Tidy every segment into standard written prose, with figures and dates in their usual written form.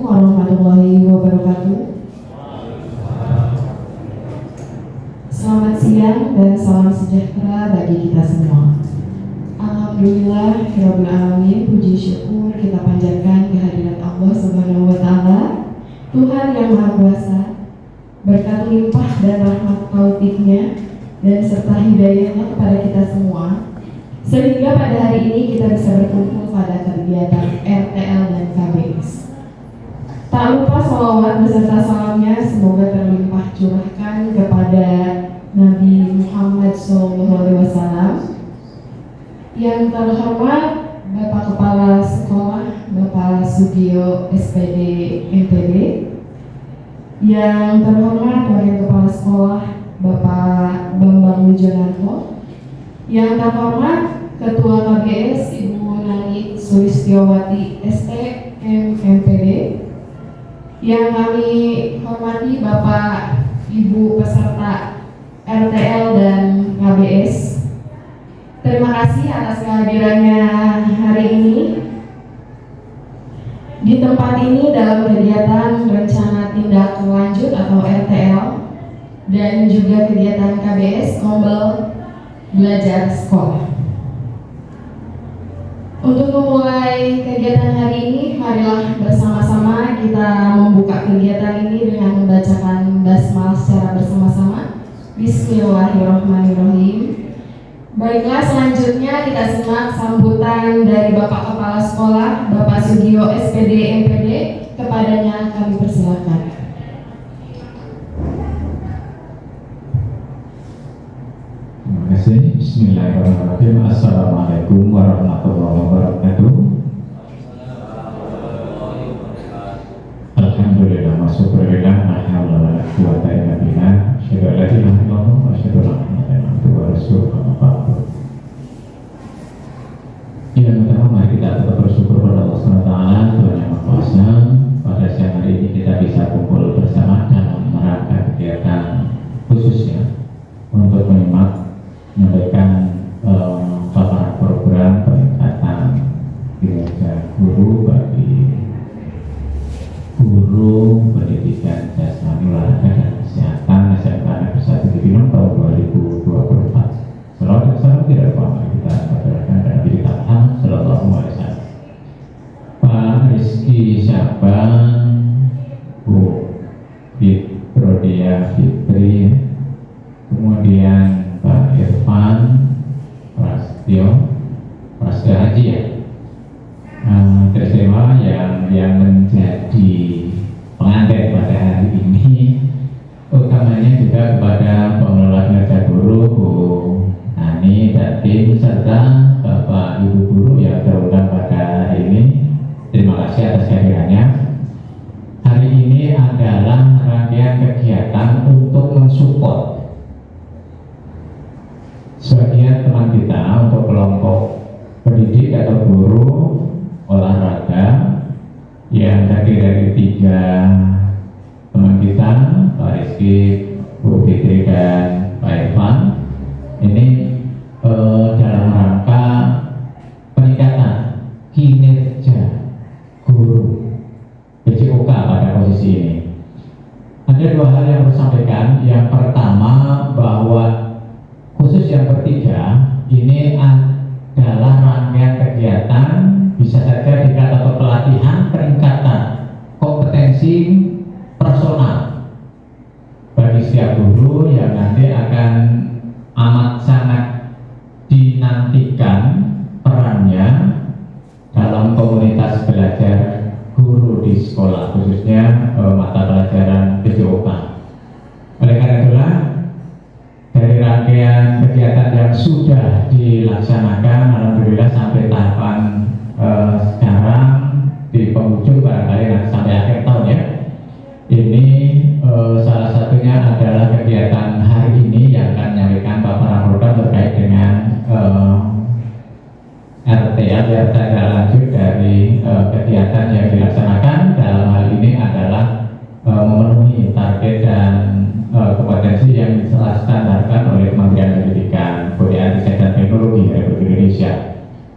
warahmatullahi wabarakatuh. Selamat siang dan salam sejahtera bagi kita semua. Alhamdulillah, Rabbil Alamin, puji syukur kita panjatkan kehadirat Allah Subhanahu wa Ta'ala, Tuhan yang Maha Kuasa, berkat limpah dan rahmat taufiknya dan serta hidayahnya kepada kita semua, sehingga pada hari ini kita bisa berkumpul pada kegiatan RTL dan KBS. Tak lupa salawat beserta salamnya semoga terlimpah curahkan kepada Nabi Muhammad SAW. Yang terhormat Bapak Kepala Sekolah Bapak Sugio SPD MPD, yang terhormat Wakil Kepala Sekolah Bapak Bambang Wijonarko, yang terhormat Ketua KBS Ibu Nani Sulistiowati ST MPD, yang kami hormati Bapak Ibu peserta RTL dan KBS. Terima kasih atas kehadirannya hari ini. Di tempat ini dalam kegiatan rencana tindak lanjut atau RTL dan juga kegiatan KBS Kombel Belajar Sekolah. Untuk memulai kegiatan hari ini, marilah bersama-sama kita membuka kegiatan ini dengan membacakan basmalah secara bersama-sama. Bismillahirrahmanirrahim. Baiklah, selanjutnya kita simak sambutan dari Bapak Kepala Sekolah Bapak Sugio SPD MPD. Kepadanya kami persilakan. Terima kasih. Bismillahirrahmanirrahim. Assalamualaikum warahmatullahi wabarakatuh. Alhamdulillah wa syukurillah, la haula wa la quwwata illa billah. Asyhadu an la ilaha illallah wa asyhadu anna Muhammadan abduhu wa rasuluh. Yang pertama, mari kita tetap bersyukur kepada Allah SWT, Tuhan yang Maha Kuasa. Pada siang hari ini kita bisa kumpul bersama dalam rangka kegiatan khususnya untuk menyampaikan paparan program peningkatan kinerja guru bagi guru pendidikan jasmani, olahraga dan kesehatan SMK Negeri 1 Cibinong tahun 2024. Salawat dan salam tidak lupa kita sampaikan dan Nabi kita Muhammad Sallallahu Alaihi Wasallam. Pak Rizky Syaban, Bu Fitrodia Fitri, kemudian Pak Irfan Prasetyo Haji ya, terima yang menjadi pengantin pada hari ini, utamanya juga kepada pengelola kinerja guru Bu Nani dan tim serta Bapak Ibu guru yang terundang pada hari ini. Terima kasih atas kehadirannya. Hari ini adalah rangkaian kegiatan untuk mensupport sebagian teman kita untuk kelompok pendidik atau guru olahraga yang terdiri dari 3 teman kita, Pak Rizky, Bu Fitri dan Pak Irfan. Ini dalam rangka peningkatan kinerja guru PJOK pada posisi ini. Ada 2 hal yang harus disampaikan. Yang pertama, bahwa khusus yang bertiga ini adalah rangkaian kegiatan, bisa saja dikatakan atau pelatihan peningkatan kompetensi personal bagi setiap guru yang nanti akan amat sangat dinantikan perannya dalam komunitas belajar guru di sekolah, khususnya mata pelajaran PJOK. Oleh karena itulah, dari rangkaian kegiatan yang sudah dilaksanakan, alhamdulillah sampai tahapan sekarang di penghujung barangkali nanti sampai akhir tahun ya. Ini salah satunya adalah kegiatan hari ini yang akan menyampaikan paparan program terkait dengan RTL ya, tindak lanjut dari kegiatan yang dilaksanakan. Dalam hal ini adalah memenuhi target dan kompetensi yang telah standarkan oleh Kementerian Pendidikan, Kebudayaan, Riset dan Teknologi Republik Indonesia.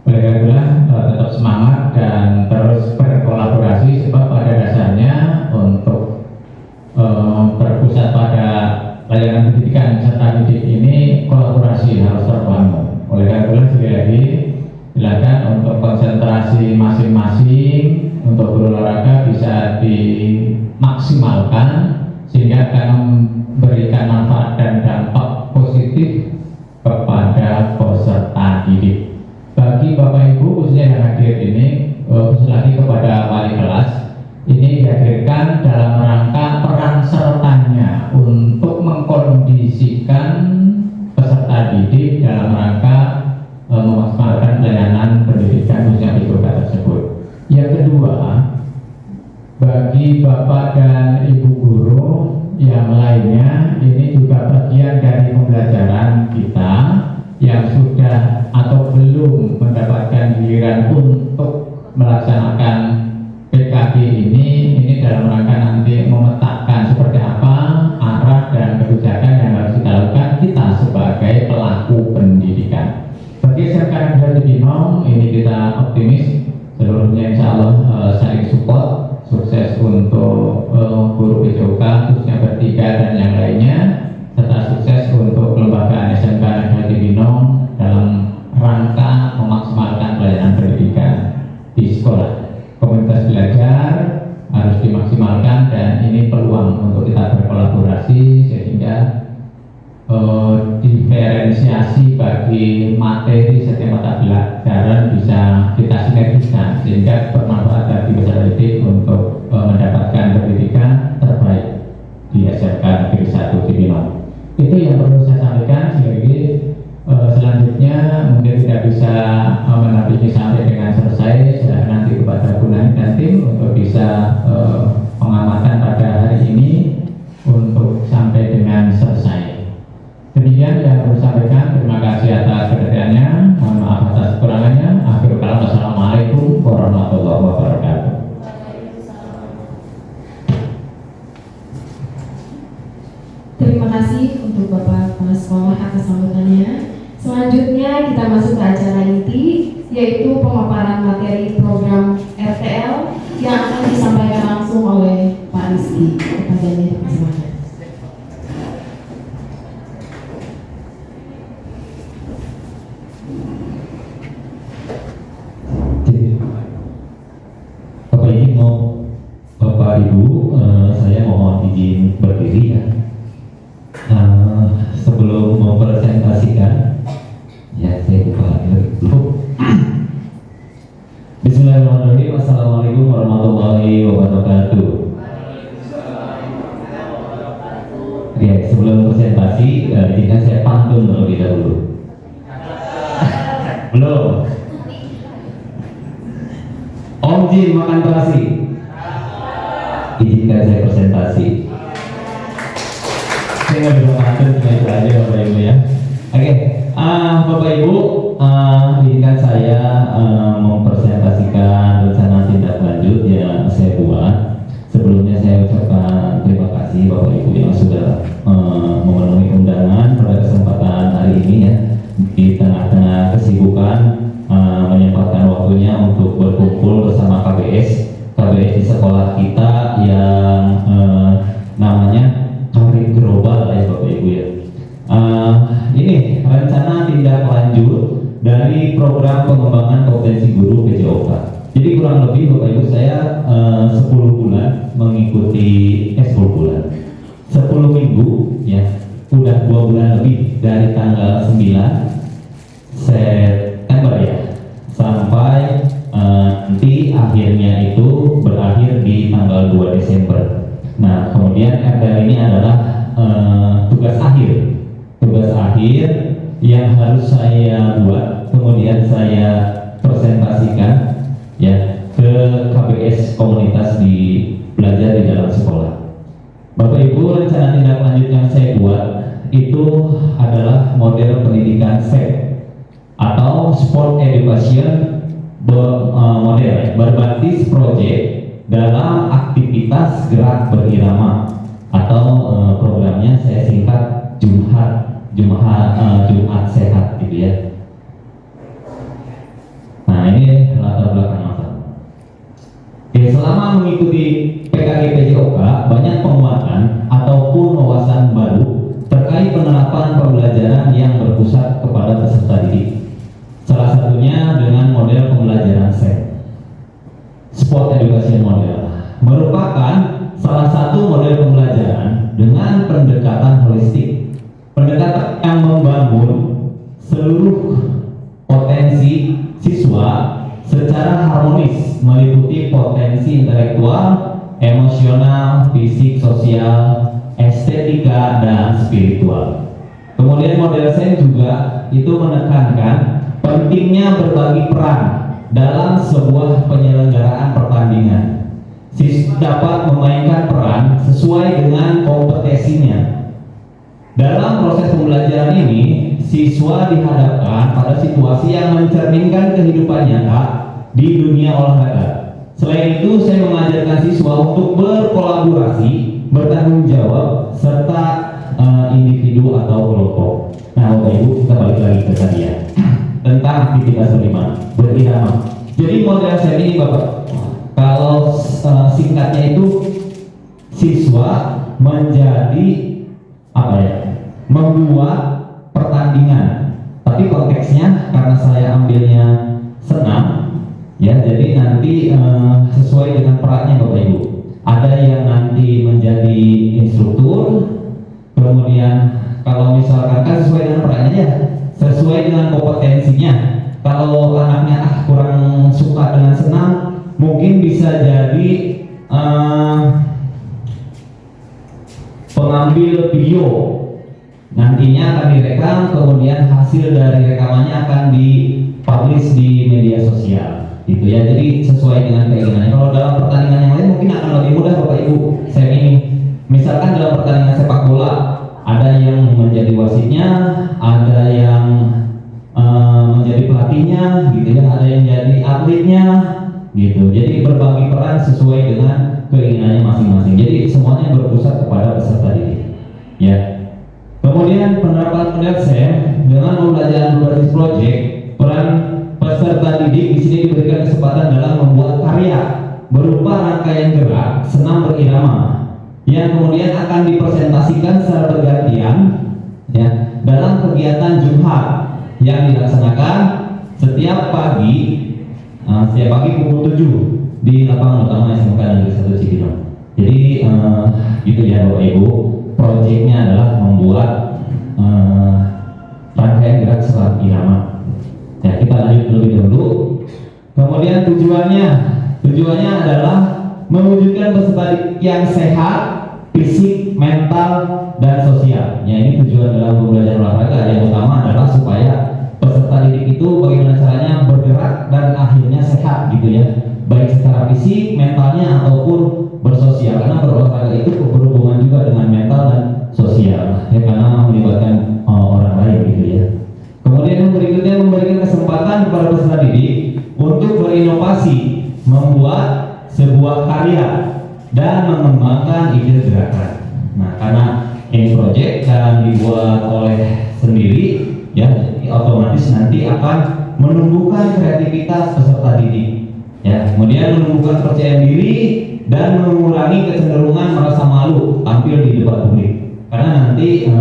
Oleh karena itulah tetap semangat dan terus berkolaborasi, sebab pada dasarnya masing-masing untuk berolahraga bisa dimaksimalkan sehingga akan memberikan manfaat dan dampak positif kepada peserta didik. Bagi Bapak Ibu khususnya yang hadir ini, khusus lagi kepada wali kelas, ini dihadirkan dalam rangka peran sertanya untuk mengkondisikan peserta didik dalam rangka memaksimalkan pelayanan pendidikan khususnya PJOK tersebut. Yang kedua, bagi Bapak dan Ibu guru yang lainnya, ini juga bagian dari pembelajaran kita yang sudah atau belum mendapatkan giliran untuk melaksanakan PKB ini dalam rangka nanti memetakan seperti apa arah dan kebijakan yang harus kita lakukan kita sebagai pelaku pendidikan. Bagi SMK Negeri Cibinong ini kita optimis seluruhnya insya Allah saling support, sukses untuk guru PJOK khususnya bertiga dan yang lainnya, serta sukses untuk kelembagaan SMK Negeri Cibinong dalam rangka memaksimalkan pelayanan pendidikan di sekolah. Komunitas belajar harus dimaksimalkan dan ini peluang untuk kita berkolaborasi sehingga diferensiasi bagi materi setiap mata pelajaran bisa kita sinergikan sehingga bermanfaat bagi peserta didik untuk mendapatkan pendidikan terbaik di SMK Negeri 1 Cibinong. Itu yang perlu saya sampaikan. Selanjutnya mungkin tidak bisa menampilkan sampai dengan selesai. Silahkan nanti kepada Bu Nani dan tim untuk bisa pengamatan pada hari ini untuk sampai dengan selesai. Demikian yang perlu sampaikan. Terima kasih atas perhatiannya. Mohon maaf atas kekurangannya. Akhirul kalam. Wassalamualaikum warahmatullahi wabarakatuh. Terima kasih untuk Bapak Kepala Sekolah atas sambutannya. Selanjutnya kita masuk ke acara inti, yaitu pemaparan materi program RTL yang akan disampaikan langsung oleh Pak Rizky. Kepadanya dipersilakan. Bapak Ibu, saya mohon izin berdiri ya. Sebelum mempresentasikan, ya saya buka dulu. Bismillahirrahmanirrahim. Assalamualaikum warahmatullahi wabarakatuh. Ya, sebelum presentasi, izinkan saya pantun terlebih dahulu. Belum. Om Jin makan terasi. Izinkan saya presentasi. Saya nggak bisa pantun, cuma itu aja Bapak Ibu ya. Oke, Bapak Ibu, izinkan saya mempresentasikan rencana tindak lanjut yang saya buat. Sebelumnya saya ucapkan terima kasih Bapak Ibu yang sudah memenuhi undangan pada kesempatan hari ini ya, di tengah-tengah kesibukan menyempatkan waktunya untuk berkumpul bersama KBS di sekolah kita yang namanya Karir Global ya Bapak Ibu ya. Ini rencana tindak lanjut dari program pengembangan kompetensi guru PJOK. Jadi kurang lebih Bapak Ibu saya 10 bulan mengikuti 10 bulan 10 minggu ya, udah 2 bulan lebih dari tanggal 9 September ya sampai nanti akhirnya itu berakhir di tanggal 2 Desember. Nah kemudian RTL ini adalah tugas akhir yang harus saya buat, kemudian saya presentasikan ya ke KBS komunitas di belajar di dalam sekolah. Bapak Ibu, rencana tindak lanjut yang saya buat itu adalah model pendidikan SEP atau Sport Education model berbasis proyek dalam aktivitas gerak berirama atau programnya saya singkat Jumat Sehat gitu ya. Nah ini latar belakang masalah. Oke, selama mengikuti PKG PJOK banyak penguatan ataupun wawasan baru terkait penerapan pembelajaran yang berpusat kepada peserta didik. Salah satunya dengan model pembelajaran SEP. sport education model merupakan salah satu model pembelajaran dengan pendekatan holistik, pendekatan yang membangun seluruh potensi siswa secara harmonis, meliputi potensi intelektual, emosional, fisik, sosial, estetika, dan spiritual. Kemudian model Sen juga itu menekankan pentingnya berbagi peran dalam sebuah penyelenggaraan pertandingan. Siswa dapat memainkan peran sesuai dengan kompetensinya. Dalam proses pembelajaran ini, siswa dihadapkan pada situasi yang mencerminkan kehidupan nyata di dunia olahraga. Selain itu, saya mengajarkan siswa untuk berkolaborasi, bertanggung jawab, serta individu atau kelompok. Nah, Bapak Ibu, kita balik lagi ke tadi ya, tentang aktivitas berirama. Jadi model Sen ini Bapak, kalau singkatnya itu siswa menjadi apa ya? Membuat pertandingan. Tapi konteksnya karena saya ambilnya senam, ya, jadi nanti sesuai dengan perannya Bapak Ibu. Ada yang nanti menjadi instruktur, kemudian kalau misalkan kan sesuai dengan perannya ya, sesuai dengan kompetensinya. Kalau anaknya kurang suka dengan senam, mungkin bisa jadi pengambil video. Nantinya akan direkam, kemudian hasil dari rekamannya akan dipublish di media sosial, gitu ya. Jadi sesuai dengan keinginannya. Kalau dalam pertandingan yang lain mungkin akan lebih mudah Bapak Ibu. Saya ini, misalkan dalam pertandingan sepak bola, ada yang menjadi wasitnya, ada yang menjadi pelatihnya, gitu ya. Ada yang jadi atletnya, gitu. Jadi berbagi peran sesuai dengan keinginannya masing-masing. Jadi semuanya berpusat kepada peserta didik, ya. Kemudian penerapan model Sen dengan pembelajaran berbasis proyek, peran peserta didik di sini diberikan kesempatan dalam membuat karya berupa rangkaian gerak senam berirama yang kemudian akan dipresentasikan secara bergantian, ya, dalam kegiatan Jumat yang dilaksanakan setiap pagi pukul 7 di lapangan utama SMK Negeri 1 Cibinong. Jadi gitu ya Bapak Ibu. Proyeknya adalah membuat rangkaian gerak serat irama. Ya, kita lanjut lebih dahulu. Kemudian tujuannya adalah mewujudkan peserta didik yang sehat, fisik, mental, dan sosial. Ya, ini tujuan dalam pembelajaran olahraga. Yang utama adalah supaya peserta didik itu bagaimana caranya bergerak dan akhirnya sehat, gitu ya. Baik secara fisik, mentalnya ataupun bersosial, karena berolahraga itu berhubungan juga dengan mental dan sosial, ya, karena melibatkan orang lain, gitu ya. Kemudian yang berikutnya memberikan kesempatan kepada peserta didik untuk berinovasi, membuat sebuah karya dan mengembangkan ide gerakan. Nah, karena ini proyek dan dibuat oleh sendiri, ya, jadi otomatis nanti akan menumbuhkan kreativitas peserta didik, ya. Kemudian menumbuhkan percaya diri dan mengurangi kecenderungan merasa malu tampil di depan publik, karena nanti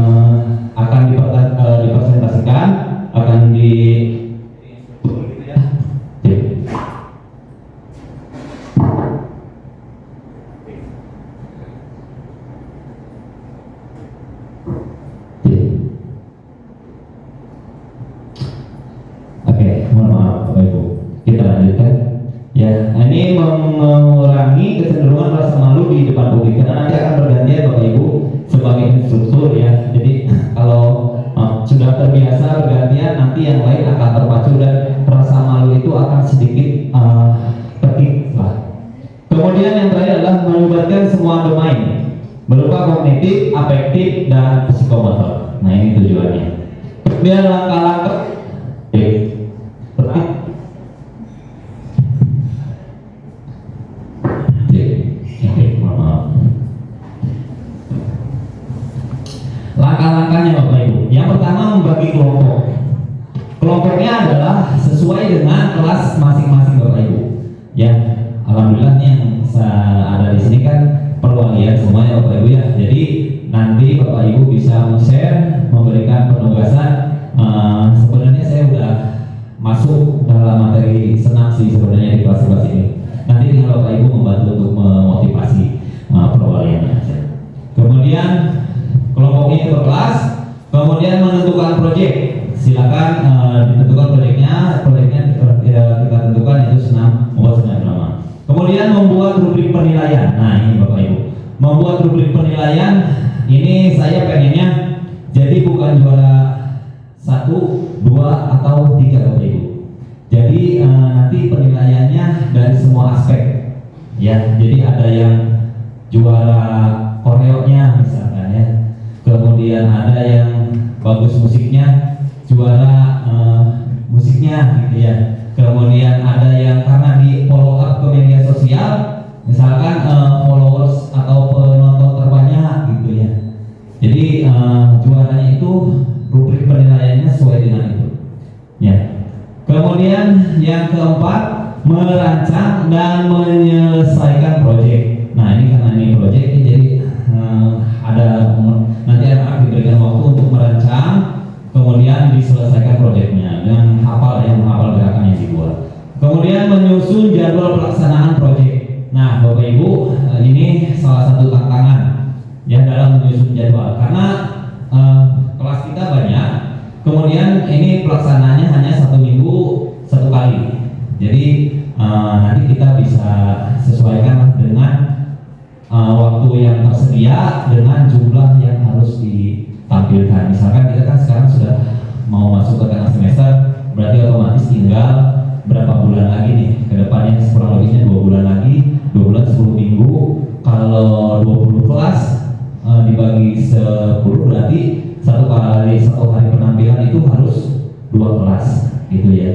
akan dipresentasikan, akan di mohon maaf Bapak Ibu, kita lanjutkan. Ya, ini mengurangi kecenderungan rasa malu di depan publik, karena nanti akan bergantian Bapak Ibu sebagai instruktur, ya. Jadi kalau sudah terbiasa bergantian, nanti yang lain akan terpacu dan rasa malu itu akan sedikit terkikis lah. Kemudian yang terakhir adalah melibatkan semua domain berupa kognitif, afektif, dan psikomotor. Nah, ini tujuannya. Kemudian langkah-langkah langkah-langkahnya Bapak Ibu. Yang pertama, membagi kelompok. Kelompoknya adalah sesuai dengan kelas masing-masing Bapak Ibu. Ya, alhamdulillah nih yang ada di sini kan perwalian semuanya Bapak Ibu, ya. Jadi nanti Bapak Ibu bisa share, memberikan penugasan. Sebenarnya saya udah masuk dalam materi senam sih sebenarnya di kelas ini. Nanti tinggal Ibu membantu untuk memotivasi perwaliannya. Kemudian kelompoknya itu berkelas, kemudian menentukan proyek. Silakan ditentukan proyeknya kita tentukan itu membuat senam nama. Kemudian membuat rubrik penilaian. Nah ini Bapak Ibu, membuat rubrik penilaian ini saya pengennya jadi bukan juara 1, 2 atau 3 Bapak Ibu. Jadi nanti penilaiannya dari semua aspek ya. Jadi ada yang juara koreonya misalkan ya, kemudian ada yang bagus musiknya, juara musiknya gitu ya. Kemudian ada yang karena di follow up ke media sosial, misalkan followers atau penonton terbanyak gitu ya. Jadi juaranya itu rubrik penilaiannya sesuai dengan itu ya. Kemudian yang keempat, merancang dan menyelesaikan proyek. Nah ini karena ini proyek ini jadi ada nanti akan diberikan waktu untuk merancang, kemudian diselesaikan proyeknya dengan menghafal gerakan yang dibuat. Kemudian menyusun jadwal pelaksanaan proyek. Nah Bapak Ibu, ini salah satu tantangan ya dalam menyusun jadwal karena kelas kita banyak. Kemudian ini pelaksanaannya hanya 1 minggu 1 kali. Jadi nanti kita bisa sesuaikan dengan waktu yang tersedia dengan jumlah yang harus ditampilkan. Misalkan kita kan sekarang sudah mau masuk ke tengah semester, berarti otomatis tinggal berapa bulan lagi nih ke depannya, kurang lebihnya 2 bulan lagi, 2 bulan 10 minggu. Kalau 20 kelas dibagi 10 berarti satu hari penampilan itu harus 2 kelas gitu ya.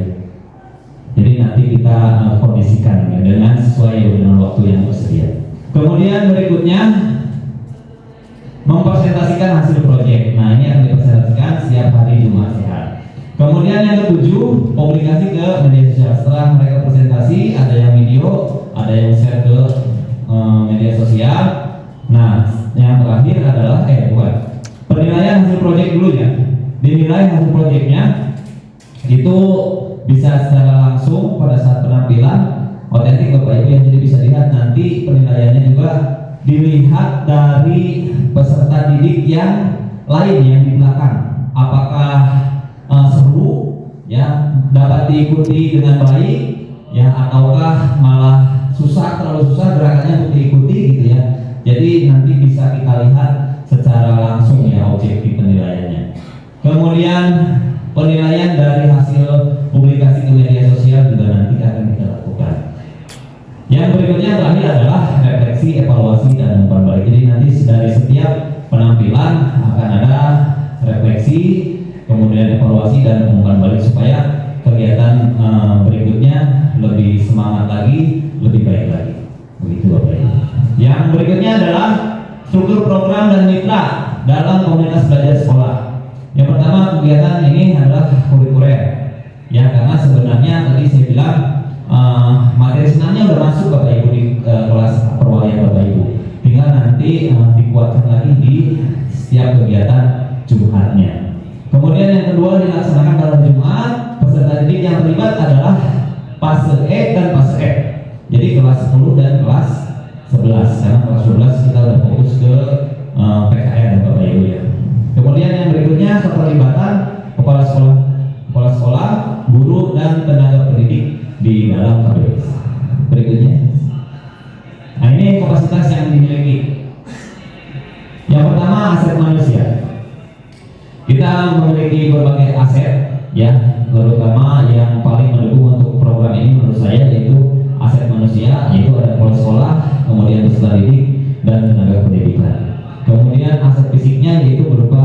Jadi nanti kita kondisikan ya, dengan sesuai dengan waktu yang tersedia. Kemudian berikutnya mempresentasikan hasil proyek. Nah ini akan dipresentasikan setiap hari Jumat sehat. Kemudian yang ketujuh, publikasi ke media sosial. Setelah mereka presentasi, ada yang video, ada yang share ke media sosial. Nah yang terakhir adalah penilaian hasil proyek dulu ya. Dinilai hasil proyeknya itu bisa secara langsung pada saat penampilan otentik Bapak Ibu, yang jadi bisa lihat nanti penilaiannya juga dilihat dari peserta didik yang lain yang di belakang. Apakah seru ya, dapat diikuti dengan baik ya, ataukah malah terlalu susah gerakannya untuk diikuti gitu ya. Jadi nanti bisa kita lihat secara langsung ya objektif penilaiannya. Kemudian penilaian dari hasil publikasi ke media sosial juga nanti akan kita lakukan. Yang berikutnya terakhir adalah refleksi, evaluasi, dan umpan balik. Jadi nanti dari setiap penampilan akan ada refleksi, kemudian evaluasi dan umpan balik supaya kegiatan berikutnya lebih semangat lagi, lebih baik lagi. Begitu Bapak Ibu. Yang berikutnya adalah struktur program dan mitra dalam komunitas belajar sekolah. Yang pertama, kegiatan ini adalah kurikuler ya, karena sebenarnya tadi saya bilang materi senamnya udah masuk Bapak Ibu di kelas perwalian Bapak Ibu, tinggal nanti dikuatkan lagi di setiap kegiatan Jumatnya. Kemudian yang kedua, dilaksanakan dalam Jumat. Peserta didik yang terlibat adalah fase E dan fase F, jadi kelas 10 dan kelas 11. Karena kelas 12 kita udah fokus ke PKR dan Bapak Ibu ya. Kemudian yang berikutnya, keterlibatan kepala sekolah, guru, dan tenaga pendidik di dalam KBS. Berikutnya, nah ini kapasitas yang dimiliki. Yang pertama, aset manusia. Kita memiliki berbagai aset ya, terutama yang paling mendukung untuk program ini menurut saya yaitu aset manusia, yaitu ada kepala sekolah, kemudian peserta didik, dan tenaga pendidikan. Kemudian aset fisiknya yaitu berupa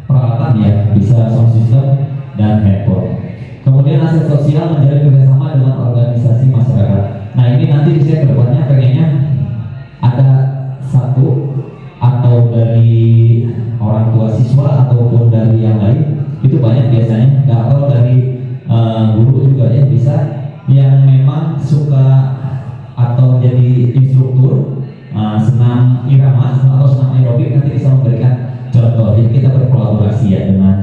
peralatan ya, bisa sound system dan handphone. Kemudian aset sosial menjalin kerjasama dengan organisasi masyarakat. Nah ini nanti saya kedepannya pengennya ada satu atau dari orang tua siswa ataupun dari yang lain, itu banyak biasanya. Atau dari guru juga ya, bisa yang memang suka atau jadi instruktur senam irama atau senam aerobik, nanti bisa memberikan contoh. Jadi kita berkolaborasi ya dengan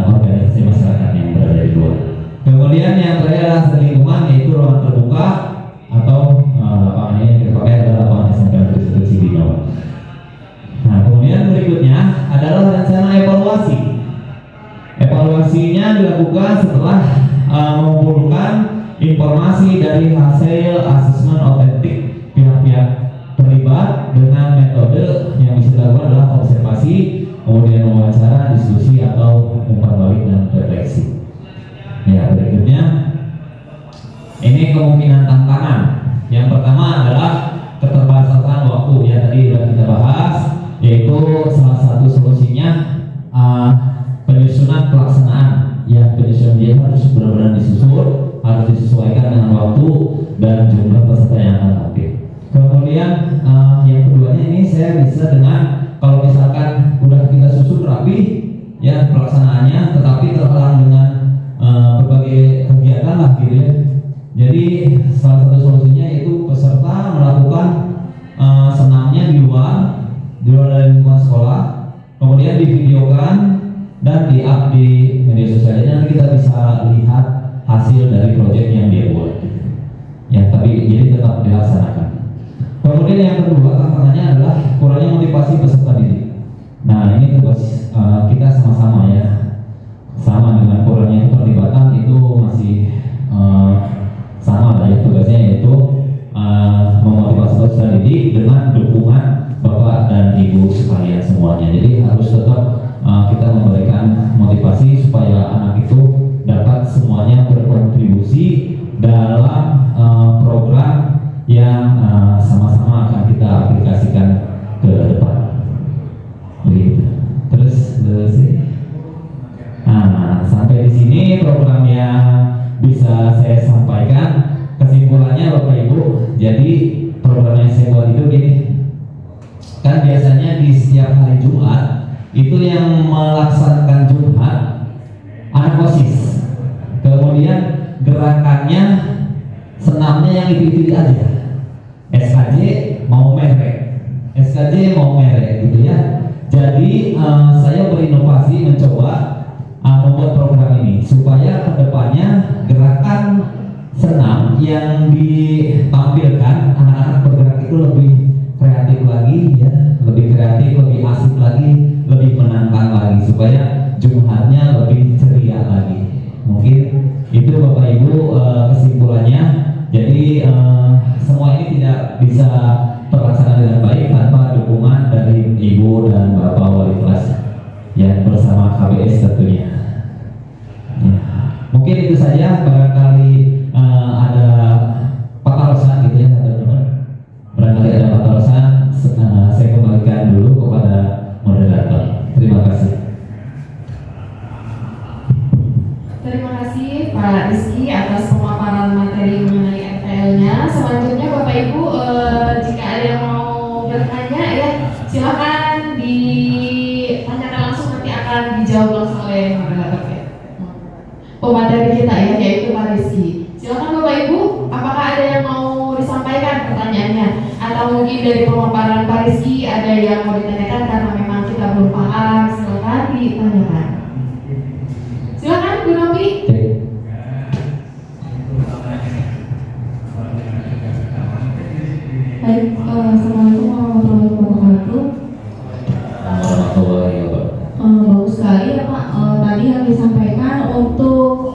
organisasi masyarakat yang berada di luar. Kemudian yang terakhir adalah lingkungan, yaitu ruang terbuka atau dilakukan setelah mengumpulkan informasi dari hasil asesmen otentik pihak-pihak terlibat dengan metode yang bisa dilakukan adalah observasi, kemudian wawancara, diskusi, atau umpan balik dan refleksi. Ya, berikutnya ini kemungkinan tantangan. Yang pertama adalah keterbatasan waktu, ya tadi sudah kita bahas, yaitu salah satu solusinya penyusunan pelaksanaan. Ya, penyusunan dia harus benar-benar disusun, harus disesuaikan dengan waktu dan jumlah peserta yang akan tampil. Kemudian yang keduanya ini saya bisa dengan kalau misalkan udah kita susun rapi ya pelaksanaannya, tetapi terhalang dengan berbagai kegiatan lah gitu ya. Jadi salah satu solusinya yaitu peserta melakukan senamnya di luar dari lingkungan sekolah, kemudian divideokan dan di-up di media sosial. Jadi nanti kita bisa lihat hasil dari proyek yang dia buat. Ya, tapi jadi tetap dilaksanakan. Kemudian yang kedua tantangannya adalah kurangnya motivasi peserta didik. Nah, ini tugas kita sama-sama ya. Sama dengan kurangnya keterlibatan itu masih sama lah ya, tugasnya yaitu memotivasi peserta didik dengan dukungan Bapak dan Ibu sekalian semuanya. Jadi harus tetap kita memberikan motivasi supaya anak itu dapat semuanya berkontribusi dalam program yang sama-sama akan kita aplikasikan ke depan. Begitu. Terus sampai di sini program yang bisa saya sampaikan. Kesimpulannya Bapak Ibu, jadi program yang saya buat itu gini. Kan biasanya di setiap hari Jumat itu yang melaksanakan Jumat anak OSIS. Kemudian gerakannya senamnya yang itu-itu aja. SKJ mau merek gitu ya. Jadi saya berinovasi mencoba membuat program ini supaya kedepannya gerakan senam yang ditampilkan anak-anak bergerak itu lebih kreatif lagi ya, lebih kreatif, lebih asik lagi, lebih menantang lagi supaya Jumatnya lebih ceria lagi. Mungkin itu Bapak Ibu kesimpulannya. Jadi semua ini tidak bisa terlaksana dengan baik tanpa dukungan dari Ibu dan Bapak Wali kelas ya, bersama KBS tentunya. Ya. Mungkin itu saja, barangkali ada patarosan gitu ya teman-teman. Barangkali ada patarosan, saya kembalikan dulu kepada moderator. Terima kasih. Terima kasih Pak Rizky atas pemaparan materi mengenai RTL-nya. Selanjutnya Bapak Ibu, jika ada yang mau bertanya ya silakan ditanyakan langsung, nanti akan dijawab langsung oleh moderator pemateri kita ya, yaitu Pak Rizky. Silakan Bapak Ibu, apakah ada yang mau disampaikan pertanyaannya, atau mungkin dari pemaparan Pak Rizky ada yang mau ditanyakan karena memang kita belum paham, silakan ditanyakan. Silakan Bu Novi. Baik, assalamualaikum warahmatullahi wabarakatuh. Bagus sekali ya Pak. Tadi yang disampaikan untuk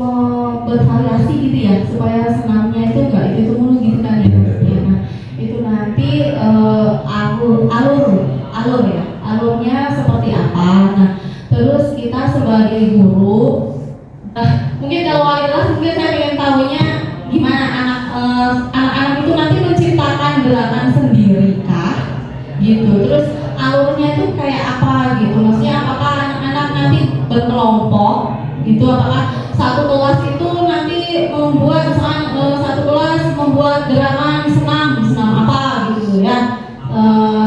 bervariasi gitu ya, supaya senamnya itu enggak itu mulu gitu kan ya. Nah, itu nanti alur ya, alurnya seperti apa. Nah, terus kita sebagai guru, mungkin kalau wali kelas mungkin saya ingin tahunya gimana anak-anak itu nanti menciptakan gerakan sendiri kah gitu. Terus alurnya itu kayak apa gitu, maksudnya apakah anak-anak nanti berkelompok gitu, apakah satu kelas itu nanti membuat misalkan satu kelas membuat gerakan senam apa gitu ya,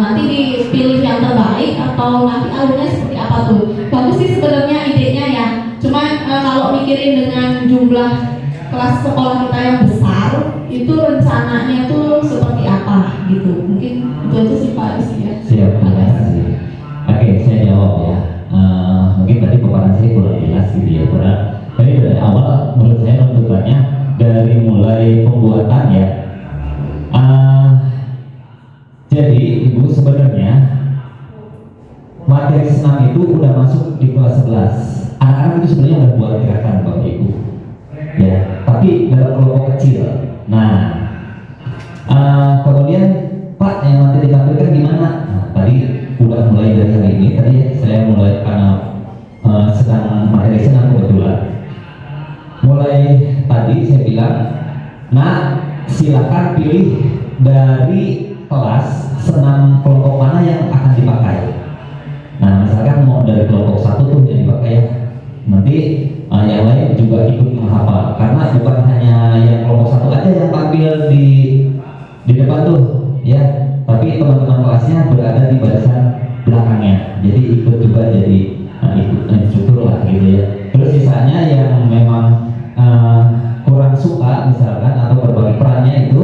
nanti dipilih yang terbaik atau nanti alurnya seperti apa tuh. Bagus sih sebenarnya idenya ya, cuman kalau mikirin dengan jumlah kelas sekolah kita yang besar itu rencananya tuh seperti apa gitu. Mungkin itu aja sih Pak Rizky ya. Siap, terima kasih. Oke, saya jawab ya. Mungkin tadi paparan saya kurang jelas gitu ya, karena tadi dari awal menurut saya tuntutannya dari mulai pembuatan ya. Jadi Ibu sebenarnya materi senam itu udah masuk di kelas 11 anak-anak itu sebenarnya udah buat gerakan Bapak Ibu, ya, tapi dalam kelompok kecil. Nah, kemudian Pak yang nanti ditampilkan gimana? Nah, tadi udah mulai dari hari ini. Tadi saya mulai karena sedang materi senang kebetulan. Mulai tadi saya bilang, nah silakan pilih dari kelas senam kelompok mana yang akan dipakai. Nah, misalkan mau dari kelompok 1 tuh yang dipakai ya. Nanti yang lain juga ikut menghafal, karena bukan hanya yang kelompok 1 aja yang tampil di depan tuh, ya. Tapi teman-teman kelasnya berada di barisan belakangnya, jadi ikut juga jadi ikut instruktur lah gitu ya. Terus sisanya yang memang kurang suka misalkan atau berbagi perannya itu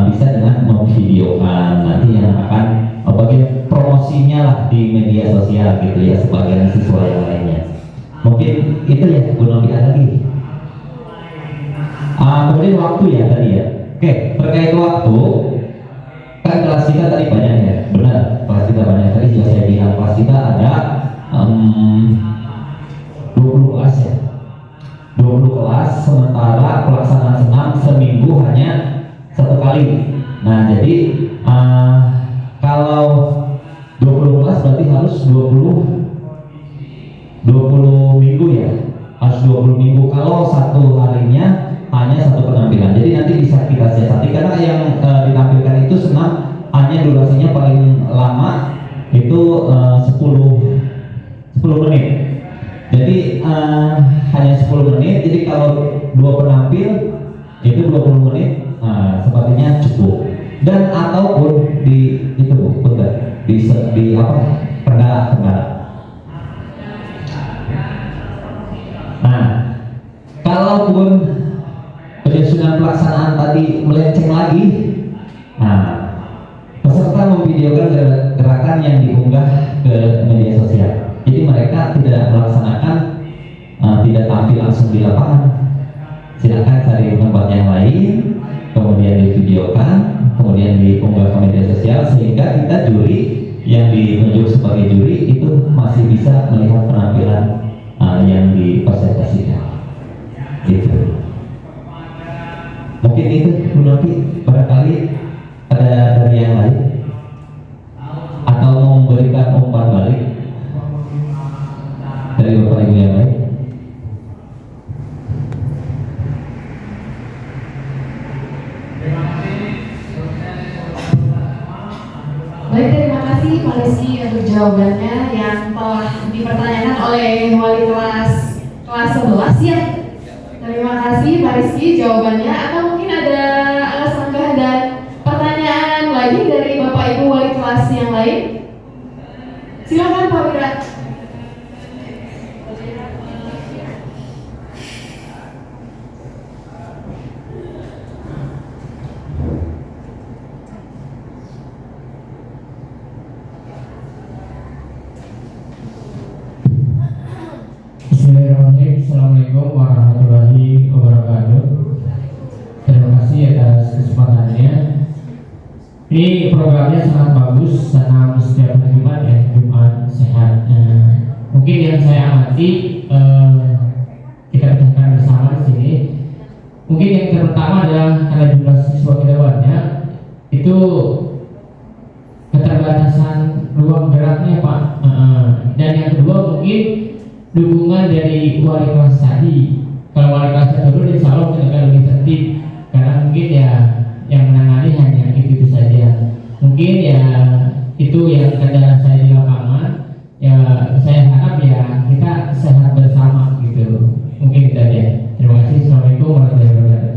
bisa dengan memvideokan nanti yang akan bagian promosinya lah di media sosial gitu ya, sebagian siswa yang lainnya. Mungkin itu ya, belum ada lagi. Kemudian waktu ya tadi ya. Oke, terkait waktu, kan kelas kita tadi banyak ya, benar. Kelas kita banyak, tadi sudah saya bilang kelas kita ada 20 kelas ya. 20 kelas, sementara pelaksanaan senam seminggu hanya 1 kali. Nah, jadi kalau 20 kelas berarti harus 20 minggu ya, harus 20 minggu. Kalau satu harinya hanya 1 penampilan, jadi nanti bisa kita siasati, karena yang ditampilkan itu senam hanya durasinya paling lama itu 10 menit. Jadi hanya 10 menit, jadi kalau 2 penampil itu 20 menit, sepertinya cukup. Dan ataupun di itu betul, di apa, kendala. Nah, kalaupun penyusunan pelaksanaan tadi melenceng lagi, nah peserta memvideokan gerakan yang diunggah ke media sosial. Jadi mereka tidak melaksanakan, tidak tampil langsung di lapangan. Silakan cari tempat yang lain, kemudian divideokan, kemudian diunggah ke media sosial, sehingga kita juri yang ditunjuk sebagai juri itu masih bisa melihat penampilan yang dipresentasikan. Gitu. Mungkin itu Bu Novi, barangkali ada dari yang lain atau mau memberikan umpan balik dari Bapak Ibu yang lain. Baik, terima kasih Pak Rizky untuk jawabannya yang telah dipertanyakan oleh wali kelas 11 ya. Terima kasih Pak Rizky jawabannya. Atau mungkin ada alasan dan pertanyaan lagi dari Bapak Ibu wali kelas yang lain? Silakan Pak Wira. Bismillahirrahmanirrahim. Assalamualaikum warahmatullahi wabarakatuh. Terima kasih atas kesempatannya. Ini programnya sangat bagus, senam setiap hari Jumat ya, Jumat sehat. Mungkin yang saya amati, kita pecahkan bersama di sini. Mungkin yang pertama adalah karena jumlah siswa kita banyak, itu keterbatasan ruang geraknya Pak. Dan yang kedua mungkin dukungan dari wali kelas tadi. Kalau wali kelasnya turun, insya Allah kita akan lebih tertib, karena mungkin ya yang menangani hanya itu saja. Mungkin ya itu yang kendala saya di lapangan. Ya saya harap ya kita sehat bersama gitu. Mungkin itu aja. Terima kasih. Assalamualaikum warahmatullahi wabarakatuh.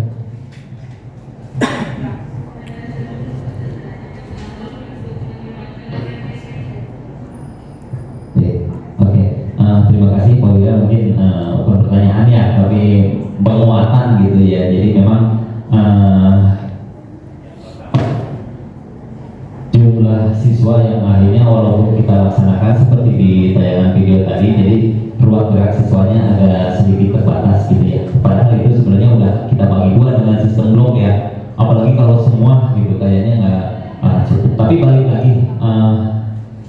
Terima kasih Pak Wira, mungkin bukan pertanyaannya tapi penguatan gitu ya. Jadi memang jumlah siswa yang akhirnya walaupun kita laksanakan seperti di tayangan video tadi, jadi ruang gerak siswanya agak sedikit terbatas gitu ya. Padahal itu sebenarnya udah kita bagi 2 dengan sistem blok ya. Apalagi kalau semua gitu kayaknya nggak cukup. Tapi balik lagi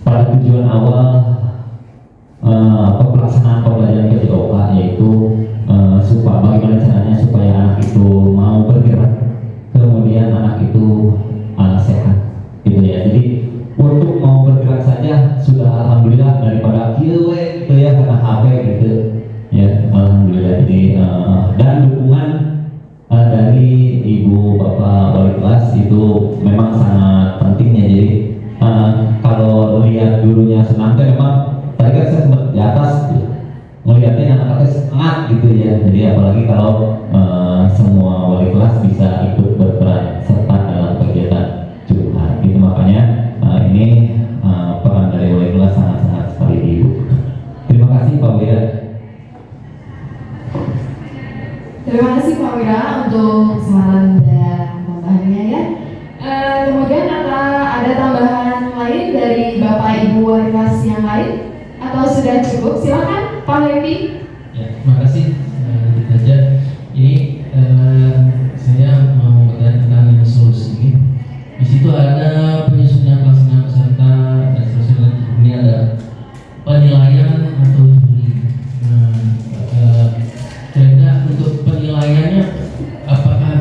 pada tujuan awal pelaksanaan pembelajaran PJOK itu memang sangat penting ya. Jadi kalau lihat gurunya senang tuh memang tadi kan saya sempat di atas melihatnya anak-anaknya semangat gitu ya. Jadi apalagi kalau semua wali kelas bisa ikut berperan serta dalam kegiatan Jumat gitu, makanya ini peran dari wali kelas sangat-sangat sekali dibutuhkan. Terima kasih Pak Wira. Terima kasih Pak Wira untuk saran dan tambahannya ya. Kemudian ada tambahan lain dari Bapak Ibu wali kelas yang lain atau sudah cukup? Silakan Pak Levi. Ya, terima kasih. Lanjut aja. Ini saya mau bertanya tentang solusi ini. Di situ ada penyusunan pelaksanaan peserta dan seterusnya. Ini ada penilaian atau juri. Kira-kira untuk penilaiannya apakah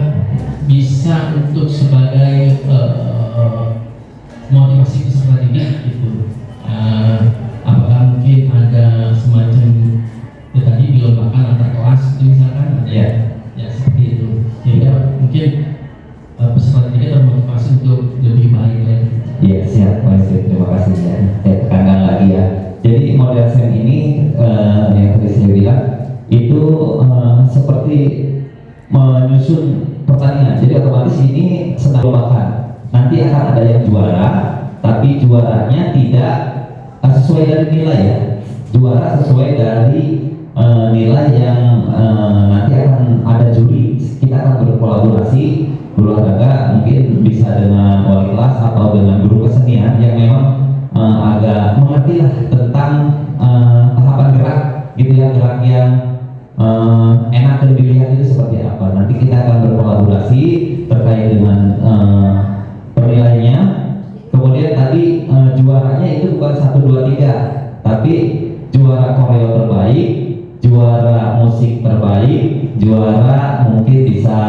bisa untuk sebagai motivasi peserta didik gitu? Apakah mungkin ada semacam ya tadi dilombakan antar kelas itu misalkan ada ya seperti itu, sehingga mungkin peserta didik termotivasi untuk lebih baik lagi. Iya siap Pak Yusuf, terima kasih ya. Saya tekankan lagi ya. Jadi model SEM ini yang tadi saya bilang itu seperti menyusun pertandingan. Jadi otomatis ini sedang lombakan. Nanti akan ada yang juara, tapi juaranya tidak sesuai dari nilai ya. Juara sesuai dari nilai yang nanti akan ada juri. Kita akan berkolaborasi, berolahraga mungkin bisa dengan wali kelas atau dengan guru kesenian yang memang agak mengerti lah tentang tahapan gerak gitu ya, gerak yang enak dan dilihat itu seperti apa. Nanti kita akan berkolaborasi terkait dengan penilaiannya. Kemudian tadi juaranya itu bukan 1, 2, 3, tapi juara koreo terbaik, juara musik terbaik, juara mungkin bisa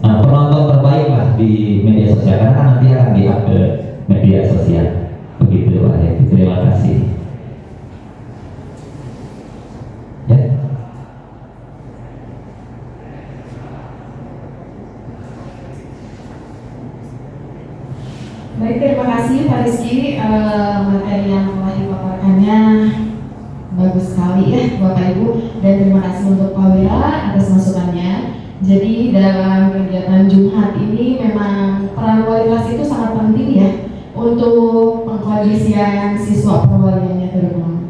penonton terbaik lah di media sosial, karena kan nanti akan di-up ke media sosial. Begitu Pak ya. Terima kasih. Ya. Baik, terima kasih Pak Rizky. Materi yang telah dipaparkannya bagus sekali ya Bapak Ibu, dan terima kasih untuk Pak Wira atas masukannya. Jadi dalam kegiatan Jumat ini memang peran wali kelas itu sangat penting ya untuk pengkondisian siswa perwaliannya terutama.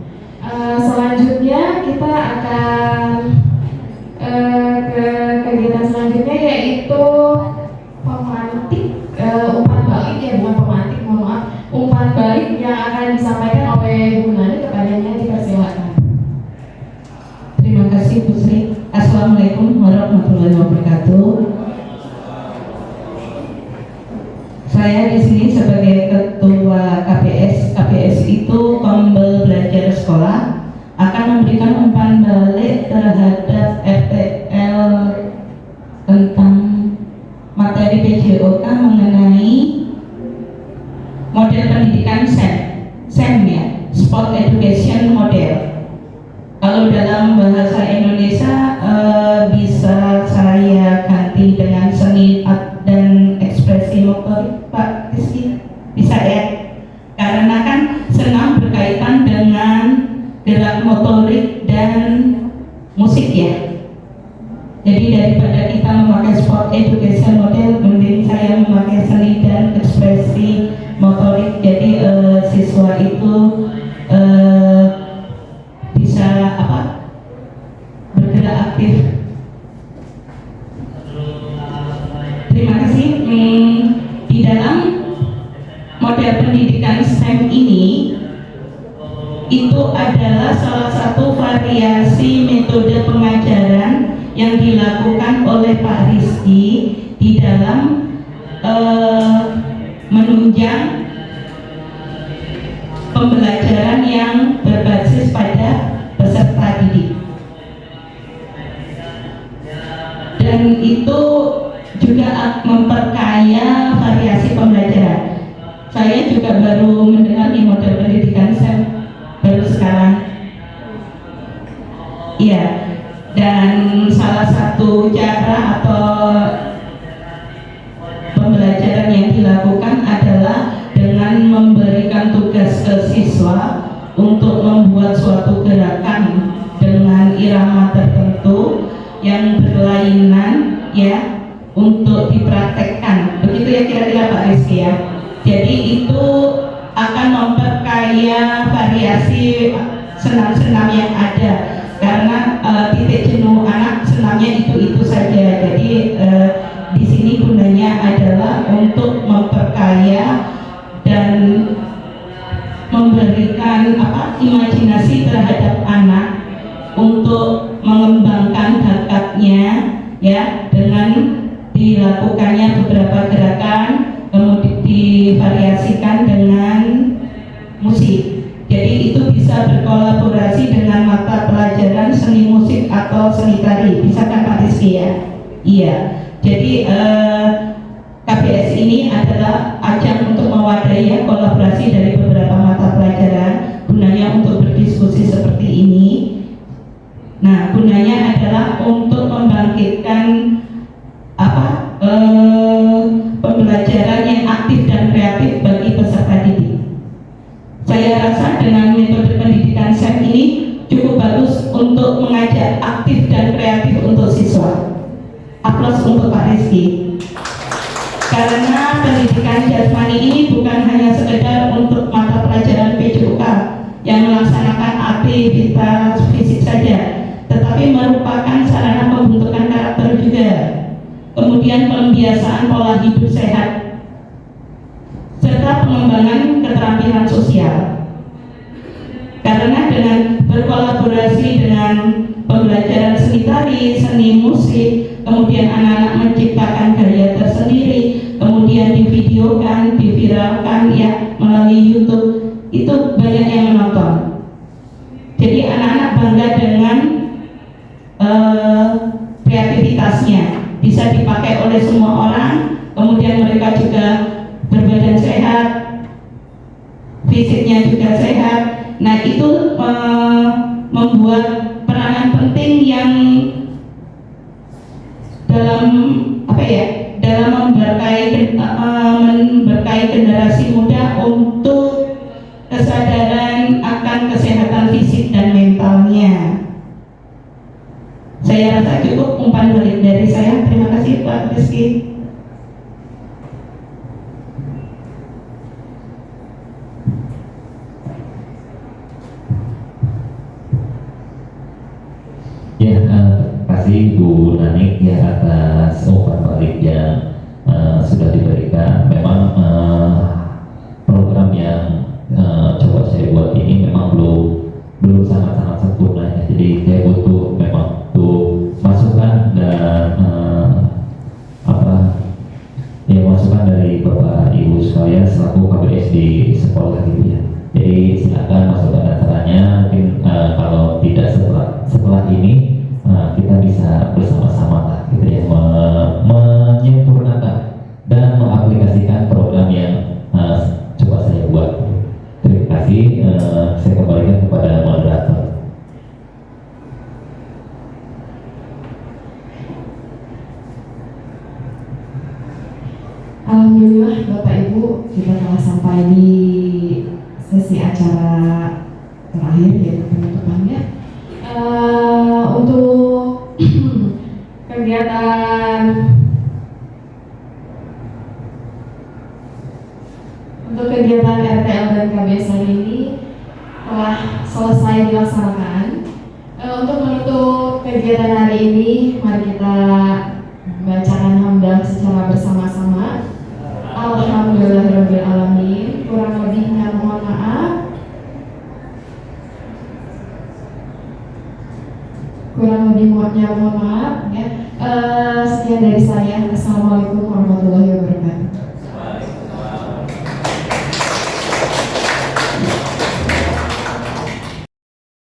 Selanjutnya kita akan ke kegiatan selanjutnya, yaitu pemantik umpan balik ya, bukan pemantik, mohon maaf, umpan balik yang akan disampaikan oleh Bu Nani. Kepadanya dipersilakan. Terima kasih Bu Sri. Assalamualaikum warahmatullahi wabarakatuh. Saya di sini sebagai ketua KPS. KPS itu Kombel Belajar Sekolah akan memberikan umpan balik terhadap RTL tentang materi PJOK mengenai model pendidikan SEM ya, Sport Education Model. Kalau dalam bahasa Indonesia bisa saya ganti dengan seni dan ekspresi motorik Pak Rizky, bisa ya? Karena kan senam berkaitan dengan gerak motorik dan musik ya. Jadi daripada kita memakai sport education model, mending saya memakai seni dan ekspresi motorik. Jadi siswa itu bisa bergerak aktif. Terima kasih. Di dalam model pendidikan STEM ini itu adalah salah satu variasi metode pengajaran yang dilakukan oleh Pak Rizky di dalam menunjang pembelajaran yang berbasis pada peserta didik, dan itu juga memperkaya variasi pembelajaran. Saya juga baru mendengar di model pendidikan STEM baru sekarang. Iya, dan salah satu cara atau pembelajaran permainan ya untuk dipraktekkan. Begitu ya kira-kira Pak Rizky ya. Jadi itu akan memperkaya variasi senam-senam yang ada, karena titik jenuh anak senamnya itu saja. Jadi di sini gunanya adalah untuk memperkaya dan memberikan imajinasi terhadap anak untuk mengembangkan bakatnya ya, dengan dilakukannya beberapa gerakan, kemudian divariasikan dengan musik. Jadi itu bisa berkolaborasi dengan mata pelajaran seni musik atau seni tari. Bisa kan Pak Rizky ya? Iya. Jadi KBS ini adalah ajang untuk mewadahi ya, kolaborasi dari beberapa mata pelajaran, gunanya untuk berdiskusi seperti ini. Nah, gunanya adalah untuk membangkitkan pembelajaran yang aktif dan kreatif bagi peserta didik. Saya rasa dengan metode pendidikan SEM ini cukup bagus untuk mengajak aktif dan kreatif untuk siswa. Aplaus untuk Pak Rizky. Karena pendidikan jasmani ini bukan hanya sekedar untuk mata pelajaran PJOK yang melaksanakan aktivitas fisik saja, tetapi merupakan sarana pembentukan karakter juga. Kemudian pembiasaan pola hidup sehat, serta pengembangan keterampilan sosial. Karena dengan berkolaborasi dengan pembelajaran seni tari, seni musik, kemudian anak-anak menciptakan gaya tersendiri, kemudian divideokan, diviralkan ya melalui YouTube, itu banyak yang menonton. Jadi anak-anak bangga dengan kreativitasnya, bisa dipakai oleh semua orang, kemudian mereka juga berbadan sehat, fisiknya juga sehat. Nah itu membuat peranan penting yang dalam dalam memberkahi generasi muda untuk kesadaran akan kesehatan fisik dan mentalnya. Saya rasa cukup umpan balik dari saya. Terima kasih Pak Rizky. Ya, terima kasih Bu Nanik ya atas umpan balik yang sudah diberikan. Memang program yang coba saya buat ini memang belum sangat-sangat sempurna ya. Jadi saya memang butuh masukan dan masukan dari Bapak Ibu sekalian selaku KBS di sekolah gitu ya. Jadi silakan masukan dan sarannya, mungkin kalau tidak setelah ini kita bisa bersama-sama lah gitu ya, menyempurnakan dan mengaplikasikan program yang coba saya buat. Terima kasih. Saya kembalikan kepada moderator. Alhamdulillah Bapak Ibu, kita telah sampai di sesi acara terakhir yaitu penutupannya. Untuk kegiatan RTL dan KBS hari ini telah selesai dilaksanakan. Untuk menutup kegiatan hari ini, mari kita membacakan hamdalah secara bersama-sama. Alhamdulillahirabbil alamin. Kurang lebihnya mohon maaf. Mohon maaf ya. Sekian dari saya. Assalamualaikum warahmatullahi wabarakatuh.